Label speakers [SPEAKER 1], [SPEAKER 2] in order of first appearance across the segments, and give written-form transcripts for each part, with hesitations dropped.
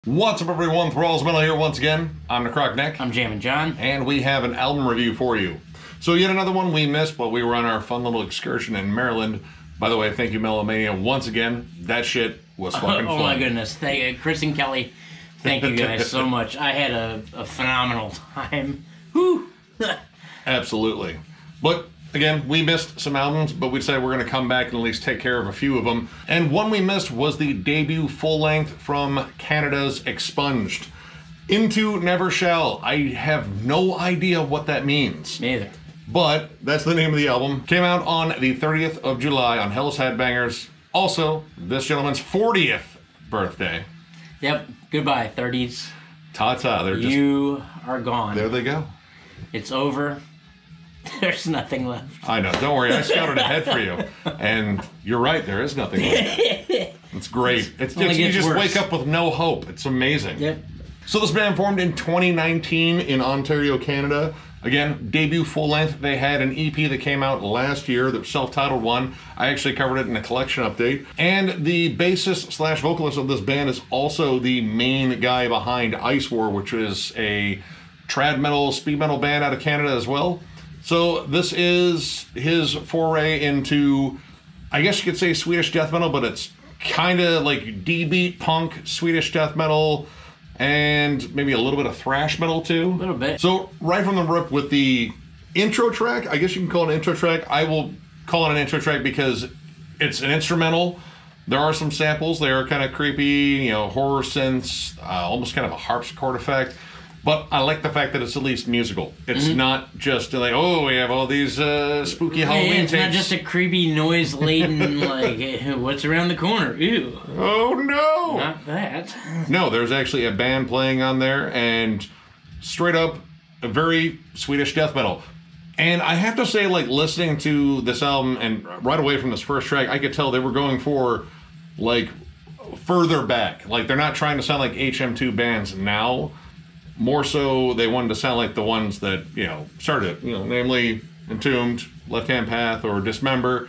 [SPEAKER 1] What's up, everyone? Thralls here once again. I'm Necrotic.
[SPEAKER 2] I'm Jammin John.
[SPEAKER 1] And we have an album review for you. So yet another one we missed while we were on our fun little excursion in Maryland. By the way, thank you, Melomania, once again. That shit was fucking fun.
[SPEAKER 2] Oh my goodness. Thank you, Chris and Kelly. Thank you guys so much. I had a phenomenal time. Whew.
[SPEAKER 1] Absolutely. But again, we missed some albums, but we decided we're going to come back and at least take care of a few of them. And one we missed was the debut full-length from Canada's Expunged. Into Never Shall. I have no idea what that means.
[SPEAKER 2] Me either.
[SPEAKER 1] But that's the name of the album. Came out on the 30th of July on Hell's Headbangers. Also, this gentleman's 40th birthday.
[SPEAKER 2] Yep. Goodbye, 30s.
[SPEAKER 1] Ta-ta. They're just...
[SPEAKER 2] You are gone.
[SPEAKER 1] There they go.
[SPEAKER 2] It's over. There's nothing left.
[SPEAKER 1] I know. Don't worry. I scouted ahead for you. And you're right. There is nothing left. It's great. You just wake up with no hope. It's amazing.
[SPEAKER 2] Yep.
[SPEAKER 1] So this band formed in 2019 in Ontario, Canada. Again, debut full-length. They had an EP that came out last year, the self-titled one. I actually covered it in a collection update. And the bassist slash vocalist of this band is also the main guy behind Ice War, which is a trad metal, speed metal band out of Canada as well. So this is his foray into, I guess you could say Swedish death metal, but it's kind of like D-beat punk, Swedish death metal, and maybe a little bit of thrash metal too.
[SPEAKER 2] A little bit.
[SPEAKER 1] So right from the rip with the intro track, I guess you can call it an intro track. I will call it an intro track because it's an instrumental. There are some samples. They are kind of creepy, horror synths, almost kind of a harpsichord effect. But I like the fact that it's at least musical. It's not just like, oh, we have all these spooky Halloween
[SPEAKER 2] It's
[SPEAKER 1] tapes.
[SPEAKER 2] not just a creepy, noise-laden, like, what's around the corner? Ew.
[SPEAKER 1] Oh, no!
[SPEAKER 2] Not that.
[SPEAKER 1] No, there's actually a band playing on there, and straight up, a very Swedish death metal. And I have to say, like, listening to this album, and right away from this first track, I could tell they were going for, like, further back. Like, they're not trying to sound like HM2 bands now. More so, they wanted to sound like the ones that, started, namely Entombed, Left Hand Path, or Dismember.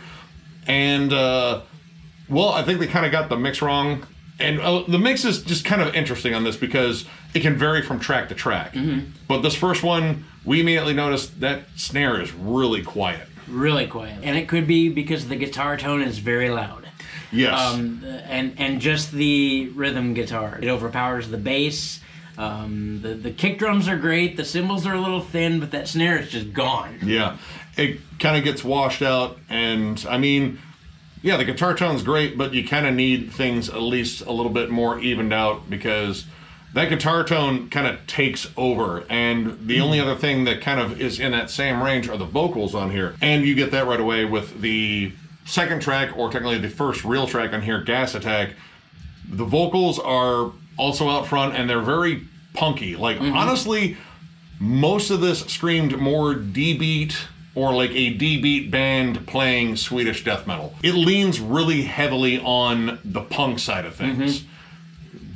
[SPEAKER 1] And, well, I think they kind of got the mix wrong. And the mix is just kind of interesting on this because it can vary from track to track. But this first one, we immediately noticed that snare is really quiet. Really quiet.
[SPEAKER 2] And it could be because the guitar tone is very loud.
[SPEAKER 1] Yes.
[SPEAKER 2] And just the rhythm guitar. It overpowers the bass. The kick drums are great, the cymbals are a little thin, but that snare is just gone.
[SPEAKER 1] Yeah, it kind of gets washed out, and I mean, yeah, the guitar tone's great, but you kind of need things at least a little bit more evened out because that guitar tone kind of takes over, and the only other thing that kind of is in that same range are the vocals on here, and you get that right away with the second track, or technically the first real track on here, Gas Attack. The vocals are also out front, and they're very punky. Like, honestly, most of this screamed more D-beat or like a D-beat band playing Swedish death metal. It leans really heavily on the punk side of things.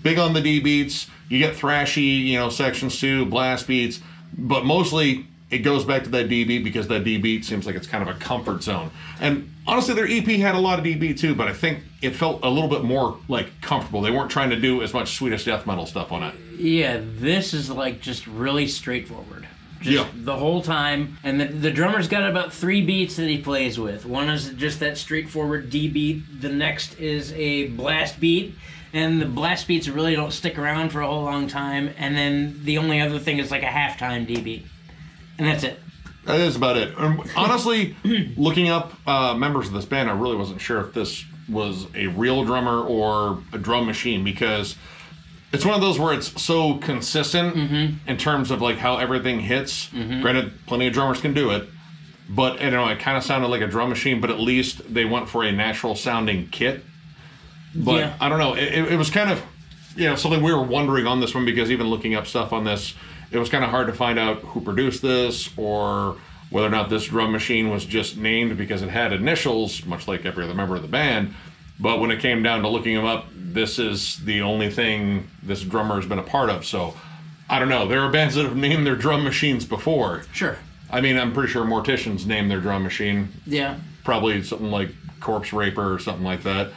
[SPEAKER 1] Big on the D-beats. You get thrashy, sections too, blast beats, but mostly it goes back to that D-beat because that D-beat seems like it's kind of a comfort zone. And honestly, their EP had a lot of D-beat too, but I think it felt a little bit more like comfortable. They weren't trying to do as much Swedish death metal stuff on it.
[SPEAKER 2] Yeah, this is like just really straightforward. Just the whole time. And the drummer's got about 3 beats that he plays with. One is just that straightforward D beat. The next is a blast beat. And the blast beats really don't stick around for a whole long time. And then the only other thing is like a halftime D beat. And that's it.
[SPEAKER 1] That is about it. Honestly, looking up members of this band, I really wasn't sure if this was a real drummer or a drum machine because it's one of those where it's so consistent in terms of like how everything hits. Granted, plenty of drummers can do it, but it kind of sounded like a drum machine, but at least they went for a natural sounding kit. But yeah. I don't know, it was kind of something we were wondering on this one because even looking up stuff on this, it was kind of hard to find out who produced this or whether or not this drum machine was just named because it had initials, much like every other member of the band. But when it came down to looking them up, this is the only thing this drummer has been a part of. So, I don't know. There are bands that have named their drum machines before.
[SPEAKER 2] Sure.
[SPEAKER 1] I mean, I'm pretty sure Morticians named their drum machine.
[SPEAKER 2] Yeah.
[SPEAKER 1] Probably something like Corpse Raper or something like that.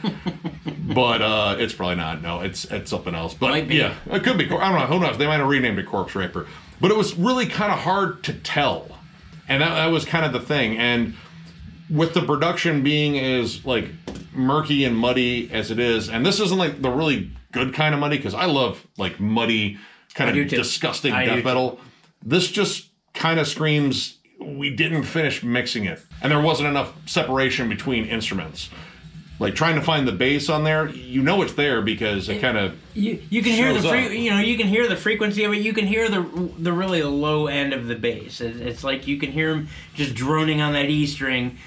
[SPEAKER 1] But it's probably not. No, it's something else. But yeah, it could be. I don't know. Who knows? They might have renamed it Corpse Raper. But it was really kind of hard to tell. And that was kind of the thing. And with the production being as like murky and muddy as it is, and this isn't like the really good kind of muddy, because I love like muddy, kind of disgusting death metal. This just kind of screams, we didn't finish mixing it. And there wasn't enough separation between instruments. Like trying to find the bass on there, you know it's there because it kind of
[SPEAKER 2] you can hear you can hear the frequency of it. You can hear the really low end of the bass. It's like you can hear him just droning on that E string,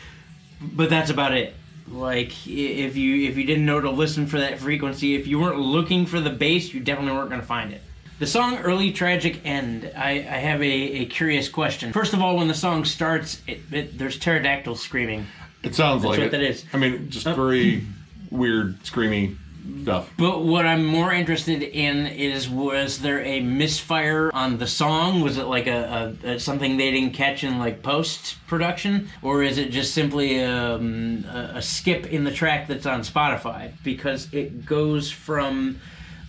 [SPEAKER 2] but that's about it. Like if you didn't know to listen for that frequency, if you weren't looking for the bass, you definitely weren't going to find it. The song Early Tragic End, I have a curious question. First of all, when the song starts, there's pterodactyl screaming.
[SPEAKER 1] It sounds like
[SPEAKER 2] what that is.
[SPEAKER 1] I mean, just very weird, screamy stuff.
[SPEAKER 2] But what I'm more interested in is, was there a misfire on the song? Was it like a something they didn't catch in like post-production? Or is it just simply a skip in the track that's on Spotify? Because it goes from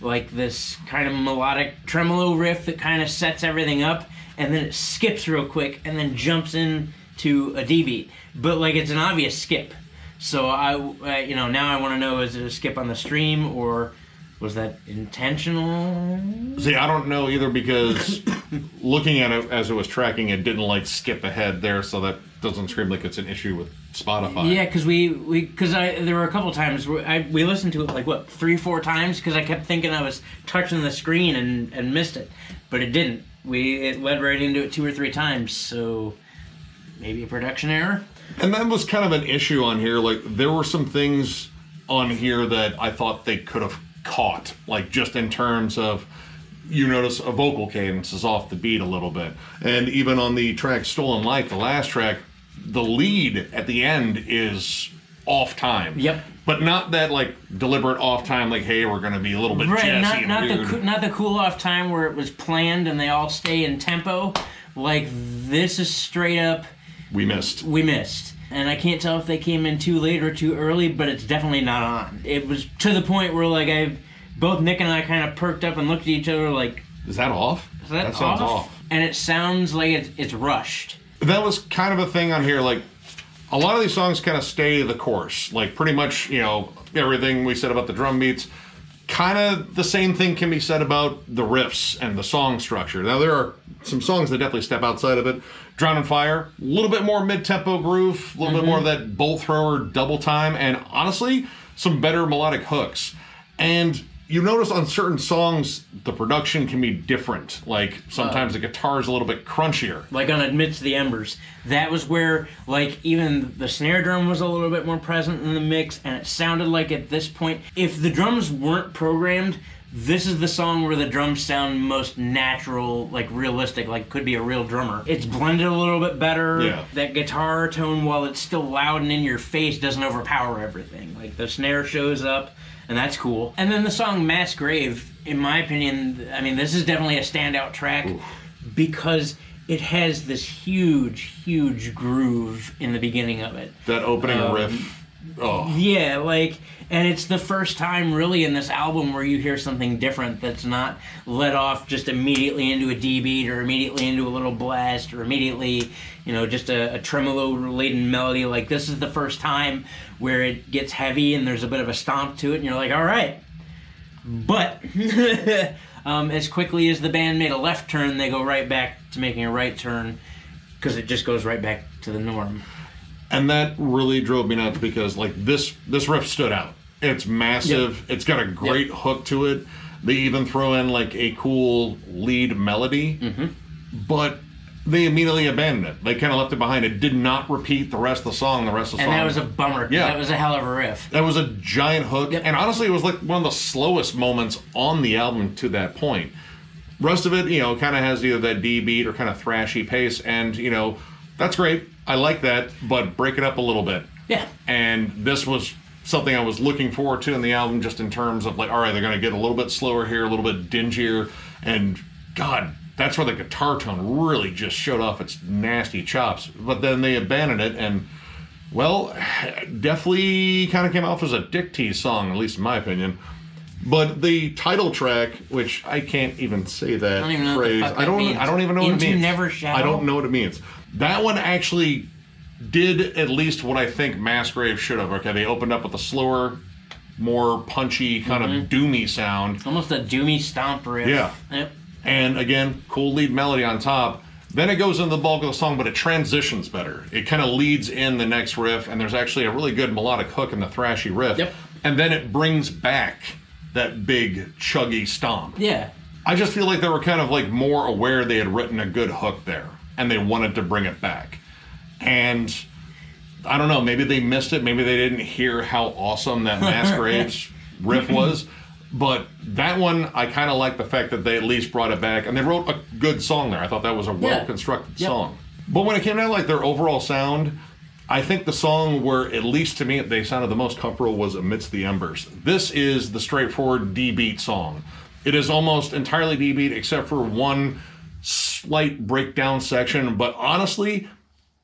[SPEAKER 2] like this kind of melodic tremolo riff that kind of sets everything up, and then it skips real quick and then jumps in to a D beat, but like it's an obvious skip. So I now I want to know, is it a skip on the stream or was that intentional?
[SPEAKER 1] See, I don't know either, because looking at it as it was tracking, it didn't like skip ahead there, so that doesn't scream like it's an issue with Spotify.
[SPEAKER 2] Yeah, because there were a couple times where we listened to it like 3-4 times, because I kept thinking I was touching the screen and missed it, but it didn't. It led right into it 2 or 3 times, so maybe a production error.
[SPEAKER 1] And that was kind of an issue on here. Like, there were some things on here that I thought they could have caught, like just in terms of, you notice a vocal cadence is off the beat a little bit. And even on the track Stolen Life, the last track, the lead at the end is off time.
[SPEAKER 2] Yep.
[SPEAKER 1] But not that like deliberate off time, like, hey, we're going to be a little bit jazzy and weird.
[SPEAKER 2] Not the cool off time where it was planned and they all stay in tempo. Like, this is straight up,
[SPEAKER 1] We missed.
[SPEAKER 2] And I can't tell if they came in too late or too early, but it's definitely not on. It was to the point where like both Nick and I kind of perked up and looked at each other like,
[SPEAKER 1] is that off?
[SPEAKER 2] That sounds off. And it sounds like it's rushed.
[SPEAKER 1] That was kind of a thing on here. Like, a lot of these songs kind of stay the course. Like, pretty much, everything we said about the drum beats, kind of the same thing can be said about the riffs and the song structure. Now, there are some songs that definitely step outside of it. Drown in Fire, a little bit more mid-tempo groove, a little bit more of that bolt thrower double time, and honestly, some better melodic hooks. And you notice on certain songs, the production can be different. Like, sometimes the guitar is a little bit crunchier.
[SPEAKER 2] Like on Amidst the Embers. That was where, like, even the snare drum was a little bit more present in the mix, and it sounded like at this point, if the drums weren't programmed, this is the song where the drums sound most natural, like realistic, like could be a real drummer. It's blended a little bit better.
[SPEAKER 1] Yeah.
[SPEAKER 2] That guitar tone, while it's still loud and in your face, doesn't overpower everything. Like, the snare shows up, and that's cool. And then the song Mass Grave, in my opinion, I mean, this is definitely a standout track. Oof. Because it has this huge groove in the beginning of it.
[SPEAKER 1] That opening riff. Oh.
[SPEAKER 2] Yeah, like, and it's the first time really in this album where you hear something different that's not let off just immediately into a D beat or immediately into a little blast or immediately, just a tremolo-laden melody. Like, this is the first time where it gets heavy and there's a bit of a stomp to it, and you're like, all right. But as quickly as the band made a left turn, they go right back to making a right turn, because it just goes right back to the norm.
[SPEAKER 1] And that really drove me nuts, because like this riff stood out. It's massive. Yep. It's got a great hook to it. They even throw in like a cool lead melody, but they immediately abandoned it. They kind of left it behind. It did not repeat the rest of the song. And
[SPEAKER 2] that was a bummer. Yeah. That was a hell of a riff.
[SPEAKER 1] That was a giant hook. Yep. And honestly, it was like one of the slowest moments on the album to that point. Rest of it, kind of has either that D beat or kind of thrashy pace, and that's great. I like that, but break it up a little bit.
[SPEAKER 2] Yeah.
[SPEAKER 1] And this was something I was looking forward to in the album, just in terms of like, all right, they're going to get a little bit slower here, a little bit dingier, and God, that's where the guitar tone really just showed off its nasty chops. But then they abandoned it, and Well, definitely kind of came off as a dick tease song, at least in my opinion. But the title track, which I can't even say that phrase. I don't even know what it means.
[SPEAKER 2] Never Shall.
[SPEAKER 1] I don't know what it means. That one actually did at least what I think Massgrave should have. Okay, they opened up with a slower, more punchy, kind of doomy sound.
[SPEAKER 2] Almost a doomy stomp riff.
[SPEAKER 1] Yeah.
[SPEAKER 2] Yep.
[SPEAKER 1] And again, cool lead melody on top. Then it goes into the bulk of the song, but it transitions better. It kind of leads in the next riff, and there's actually a really good melodic hook in the thrashy riff.
[SPEAKER 2] Yep.
[SPEAKER 1] And then it brings back that big, chuggy stomp.
[SPEAKER 2] Yeah.
[SPEAKER 1] I just feel like they were kind of like more aware they had written a good hook there, and they wanted to bring it back. And I don't know, maybe they missed it. Maybe they didn't hear how awesome that Massgrave's riff was. But that one, I kind of like the fact that they at least brought it back. And they wrote a good song there. I thought that was a well-constructed song. But when it came down to like their overall sound, I think the song where, at least to me, they sounded the most comfortable was Amidst the Embers. This is the straightforward D-beat song. It is almost entirely D-beat except for one slight breakdown section. But honestly,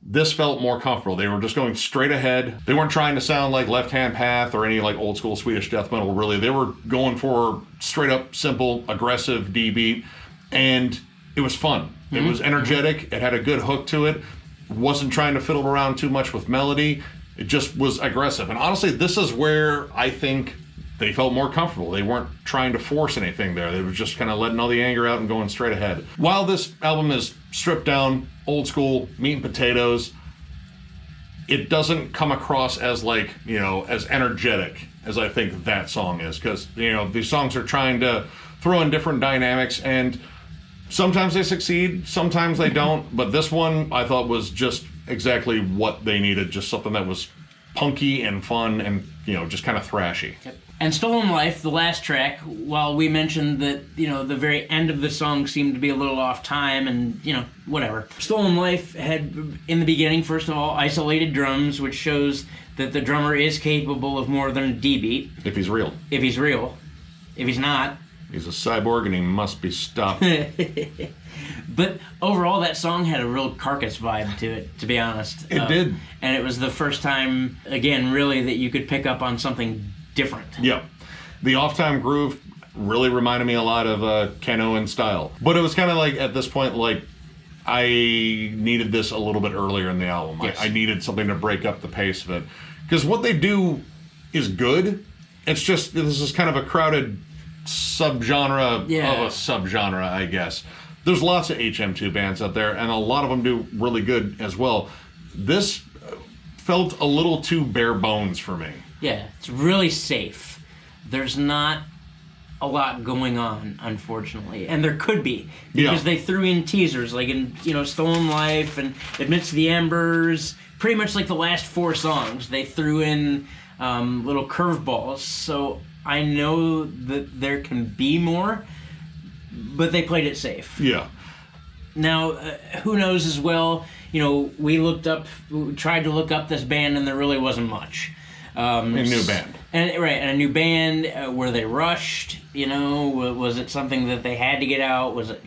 [SPEAKER 1] this felt more comfortable. They were just going straight ahead. They weren't trying to sound like Left Hand Path or any like old school Swedish death metal, really. They were going for straight up, simple, aggressive D-beat. And it was fun. It was energetic. It had a good hook to it. Wasn't trying to fiddle around too much with melody. It just was aggressive. And honestly, this is where I think they felt more comfortable. They weren't trying to force anything there. They were just kind of letting all the anger out and going straight ahead. While this album is stripped down, old school, meat and potatoes, it doesn't come across as like, as energetic as I think that song is. Because, these songs are trying to throw in different dynamics, and sometimes they succeed, sometimes they don't. But this one I thought was just exactly what they needed. Just something that was punky and fun and, just kind of thrashy.
[SPEAKER 2] Yep. And Stolen Life, the last track, while we mentioned that, the very end of the song seemed to be a little off time and, whatever. Stolen Life had, in the beginning, first of all, isolated drums, which shows that the drummer is capable of more than a D-beat.
[SPEAKER 1] If he's real.
[SPEAKER 2] If he's real. If he's not.
[SPEAKER 1] He's a cyborg and he must be stopped.
[SPEAKER 2] But overall, that song had a real Carcass vibe to it, to be honest.
[SPEAKER 1] It did.
[SPEAKER 2] And it was the first time, again, really, that you could pick up on something different.
[SPEAKER 1] Yeah. The off-time groove really reminded me a lot of Kano in style. But it was kind of like, at this point, like, I needed this a little bit earlier in the album.
[SPEAKER 2] Yes.
[SPEAKER 1] I needed something to break up the pace of it. Because what they do is good. It's just, this is kind of a crowded subgenre of a subgenre, I guess. There's lots of HM2 bands out there, and a lot of them do really good as well. This felt a little too bare bones for me.
[SPEAKER 2] Yeah, it's really safe. There's not a lot going on, unfortunately. And there could be, because they threw in teasers, like in, Stolen Life and Amidst the Embers, pretty much like the last 4 songs. They threw in little curveballs, so I know that there can be more, but they played it safe.
[SPEAKER 1] Yeah.
[SPEAKER 2] Now, who knows as well, we tried to look up this band and there really wasn't much.
[SPEAKER 1] A new band.
[SPEAKER 2] And a new band. Were they rushed? Was it something that they had to get out? Was it,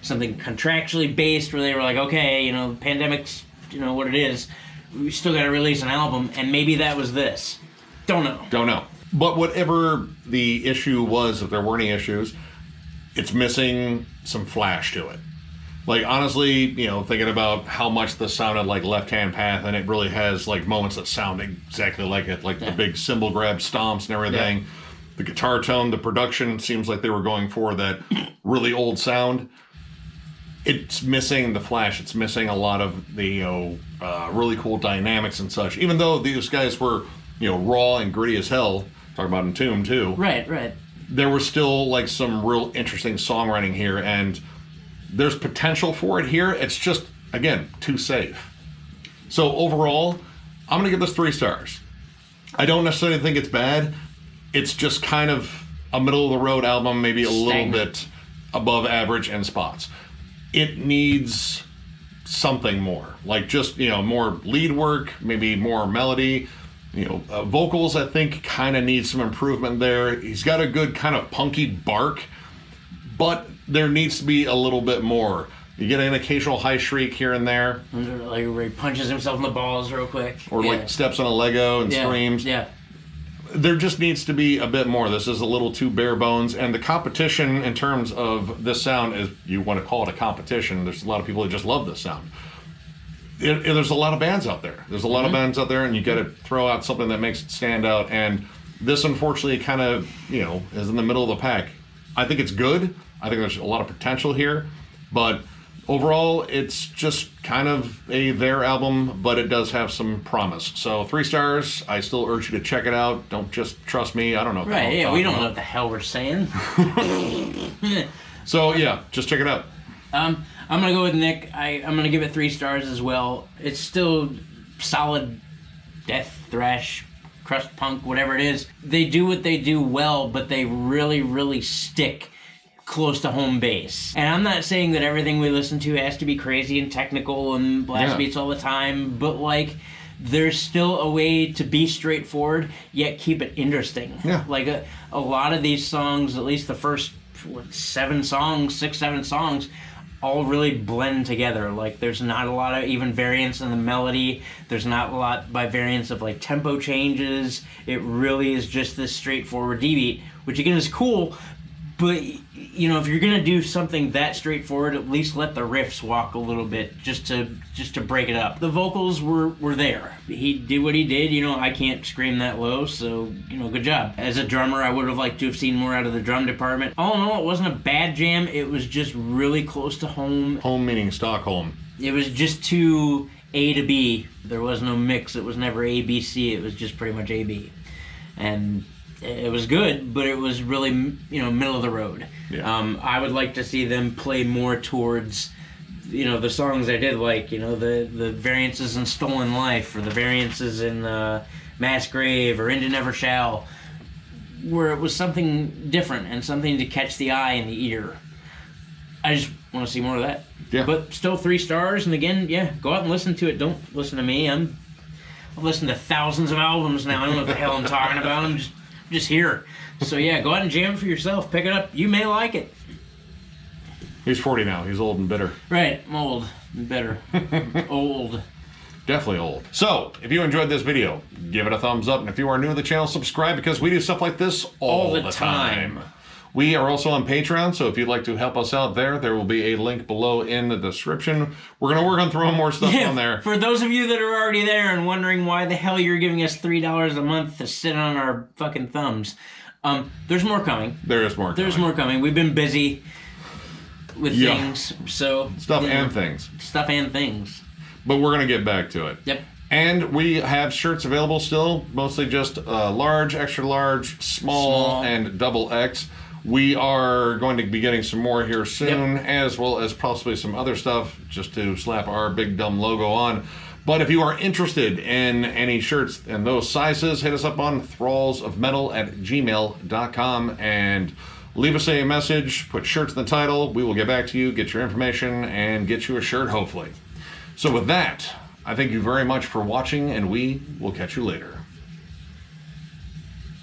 [SPEAKER 2] something contractually based where they were like, okay, the pandemic's, what it is. We still got to release an album, and maybe that was this. Don't know.
[SPEAKER 1] But whatever the issue was, if there were any issues, it's missing some flash to it. Like, honestly, thinking about how much this sounded like Left Hand Path, and it really has, like, moments that sound exactly like it, like the big cymbal grab stomps and everything. Yeah. The guitar tone, the production seems like they were going for that really old sound. It's missing the flash. It's missing a lot of the, really cool dynamics and such. Even though these guys were, raw and gritty as hell, talking about Entomb, too.
[SPEAKER 2] Right.
[SPEAKER 1] There was still, like, some real interesting songwriting here, and there's potential for it here. It's just, again, too safe. So overall, I'm going to give this 3 stars. I don't necessarily think it's bad. It's just kind of a middle-of-the-road album, maybe a little bit above average in spots. It needs something more. Like just, more lead work, maybe more melody. Vocals, I think, kind of need some improvement there. He's got a good kind of punky bark, but there needs to be a little bit more. You get an occasional high shriek here and there.
[SPEAKER 2] Like where he punches himself in the balls real quick.
[SPEAKER 1] Or like steps on a Lego and screams.
[SPEAKER 2] Yeah.
[SPEAKER 1] There just needs to be a bit more. This is a little too bare bones. And the competition in terms of this sound is, you want to call it a competition. There's a lot of people that just love this sound. There's a lot of bands out there. There's a lot of bands out there, and you got to throw out something that makes it stand out. And this, unfortunately, kind of, is in the middle of the pack. I think it's good. I think there's a lot of potential here. But overall, it's just kind of their album, but it does have some promise. So 3 stars. I still urge you to check it out. Don't just trust me. I don't know.
[SPEAKER 2] Right, yeah, we don't know what the hell we're saying.
[SPEAKER 1] So, yeah, just check it out.
[SPEAKER 2] I'm going to go with Nick. I'm going to give it 3 stars as well. It's still solid death, thrash, crust punk, whatever it is. They do what they do well, but they really, really stick close to home base. And I'm not saying that everything we listen to has to be crazy and technical and blast beats all the time, but like there's still a way to be straightforward yet keep it interesting.
[SPEAKER 1] Yeah.
[SPEAKER 2] Like a lot of these songs, at least the first 7 songs, all really blend together. Like there's not a lot of even variance in the melody. There's not a lot by variance of like tempo changes. It really is just this straightforward D beat, which again is cool. But, if you're going to do something that straightforward, at least let the riffs walk a little bit just to break it up. The vocals were there. He did what he did. I can't scream that low, so, good job. As a drummer, I would have liked to have seen more out of the drum department. All in all, it wasn't a bad jam. It was just really close to home.
[SPEAKER 1] Home meaning Stockholm.
[SPEAKER 2] It was just too A to B. There was no mix. It was never A, B, C. It was just pretty much A, B. And it was good, but it was really, middle of the road.
[SPEAKER 1] Yeah.
[SPEAKER 2] I would like to see them play more towards, the songs I did like, the variances in Stolen Life or the variances in Mass Grave or Into Never Shall, where it was something different and something to catch the eye and the ear. I just want to see more of that.
[SPEAKER 1] Yeah.
[SPEAKER 2] But still 3 stars, and again, go out and listen to it. Don't listen to me. I've listened to thousands of albums now. I don't know what the hell I'm talking about. I'm just here. So go out and jam it for yourself. Pick it up. You may like it.
[SPEAKER 1] He's 40 now. He's old and bitter.
[SPEAKER 2] Right. I'm old and bitter. Old.
[SPEAKER 1] Definitely old. So, if you enjoyed this video, give it a thumbs up. And if you are new to the channel, subscribe because we do stuff like this all the time. We are also on Patreon, so if you'd like to help us out there will be a link below in the description. We're going to work on throwing more stuff on there. For
[SPEAKER 2] those of you that are already there and wondering why the hell you're giving us $3 a month to sit on our fucking thumbs, there's more coming.
[SPEAKER 1] There is more coming.
[SPEAKER 2] There's more coming. We've been busy with things, so...
[SPEAKER 1] Stuff and things.
[SPEAKER 2] Stuff and things.
[SPEAKER 1] But we're going to get back to it.
[SPEAKER 2] Yep.
[SPEAKER 1] And we have shirts available still, mostly just large, extra large, small, and double X. We are going to be getting some more here soon, as well as possibly some other stuff just to slap our big dumb logo on. But if you are interested in any shirts in those sizes, hit us up on thrallsofmetal@gmail.com and leave us a message, put shirts in the title. We will get back to you, get your information, and get you a shirt, hopefully. So with that, I thank you very much for watching, and we will catch you later.